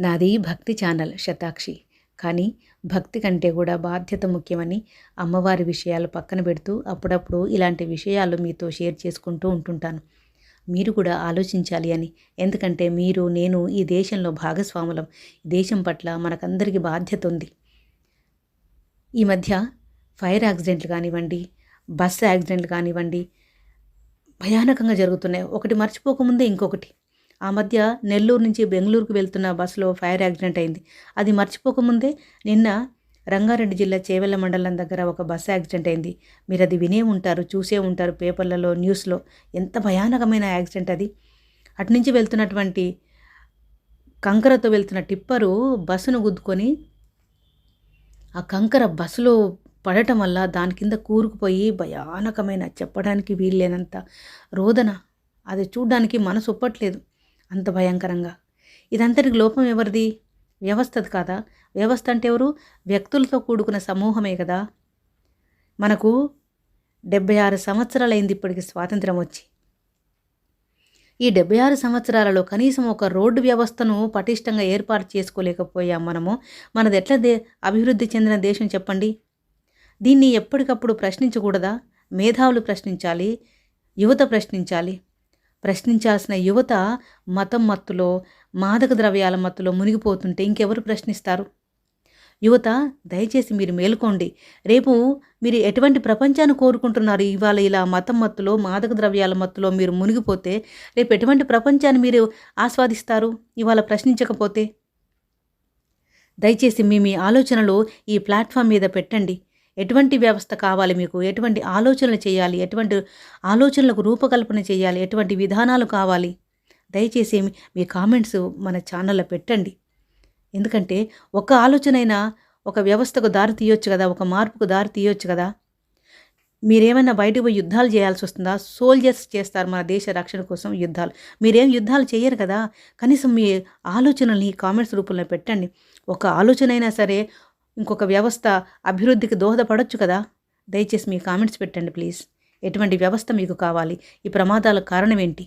నాది భక్తి ఛానల్ శతాక్షి. కానీ భక్తి కంటే కూడా బాధ్యత ముఖ్యమని అమ్మవారి విషయాలు పక్కన పెడుతూ అప్పుడప్పుడు ఇలాంటి విషయాలు మీతో షేర్ చేసుకుంటూ ఉంటుంటాను. మీరు కూడా ఆలోచించాలి అని. ఎందుకంటే మీరు, నేను ఈ దేశంలో భాగస్వాములం. ఈ దేశం పట్ల మనకందరికీ బాధ్యత ఉంది. ఈ మధ్య ఫైర్ యాక్సిడెంట్లు కానివ్వండి, బస్సు యాక్సిడెంట్లు కానివ్వండి భయానకంగా జరుగుతున్నాయి. ఒకటి మర్చిపోకముందే ఇంకొకటి. ఆ మధ్య నెల్లూరు నుంచి బెంగళూరుకు వెళ్తున్న బస్సులో ఫైర్ యాక్సిడెంట్ అయింది. అది మర్చిపోకముందే నిన్న రంగారెడ్డి జిల్లా చేవెళ్ళ మండలం దగ్గర ఒక బస్సు యాక్సిడెంట్ అయింది. మీరు అది వినే ఉంటారు, చూసే ఉంటారు పేపర్లలో, న్యూస్లో. ఎంత భయానకమైన యాక్సిడెంట్ అది. అటు నుంచి వెళ్తున్నటువంటి కంకరతో వెళ్తున్న టిప్పరు బస్సును గుద్దుకొని ఆ కంకర బస్సులో పడటం వల్ల దాని కింద కూరుకుపోయి భయానకమైన, చెప్పడానికి వీల్లేనంత రోదన. అది చూడ్డానికి మనసు ఒప్పట్లేదు, అంత భయంకరంగా. ఇదంతటికి లోపం ఎవరిది? వ్యవస్థది కాదా? వ్యవస్థ అంటే ఎవరు? వ్యక్తులతో కూడుకున్న సమూహమే కదా. మనకు 76 సంవత్సరాలైంది ఇప్పటికి స్వాతంత్రం వచ్చి. ఈ 76 సంవత్సరాలలో కనీసం ఒక రోడ్డు వ్యవస్థను పటిష్టంగా ఏర్పాటు చేసుకోలేకపోయాం మనము. మనది ఎట్లా అభివృద్ధి చెందిన దేశం చెప్పండి? దీన్ని ఎప్పటికప్పుడు ప్రశ్నించకూడదా? మేధావులు ప్రశ్నించాలి, యువత ప్రశ్నించాలి. ప్రశ్నించాల్సిన యువత మతం మత్తులో, మాదక ద్రవ్యాల మత్తులో మునిగిపోతుంటే ఇంకెవరు ప్రశ్నిస్తారు? యువత దయచేసి మీరు మేలుకోండి. రేపు మీరు ఎటువంటి ప్రపంచాన్ని కోరుకుంటున్నారు? ఇవాళ ఇలా మతం మత్తులో, మాదక ద్రవ్యాల మత్తులో మీరు మునిగిపోతే రేపు ఎటువంటి ప్రపంచాన్ని మీరు ఆస్వాదిస్తారు ఇవాళ ప్రశ్నించకపోతే? దయచేసి మీ ఆలోచనలు ఈ ప్లాట్ఫామ్ మీద పెట్టండి. ఎటువంటి వ్యవస్థ కావాలి మీకు? ఎటువంటి ఆలోచనలు చేయాలి? ఎటువంటి ఆలోచనలకు రూపకల్పన చేయాలి? ఎటువంటి విధానాలు కావాలి? దయచేసి మీ కామెంట్స్ మన ఛానల్లో పెట్టండి. ఎందుకంటే ఒక ఆలోచనైనా ఒక వ్యవస్థకు దారి తీయొచ్చు కదా, ఒక మార్పుకు దారి తీయొచ్చు కదా. మీరేమైనా బయటకు పోయి యుద్ధాలు చేయాల్సి వస్తుందా? సోల్జర్స్ చేస్తారు మన దేశ రక్షణ కోసం యుద్ధాలు. మీరేం యుద్ధాలు చేయరు కదా. కనీసం మీ ఆలోచనల్ని కామెంట్స్ రూపంలో పెట్టండి. ఒక ఆలోచనైనా సరే ఇంకొక వ్యవస్థ అభివృద్ధికి దోహదపడొచ్చు కదా. దయచేసి మీ కామెంట్స్ పెట్టండి ప్లీజ్. ఎటువంటి వ్యవస్థ మీకు కావాలి? ఈ ప్రమాదాలకు కారణం ఏంటి?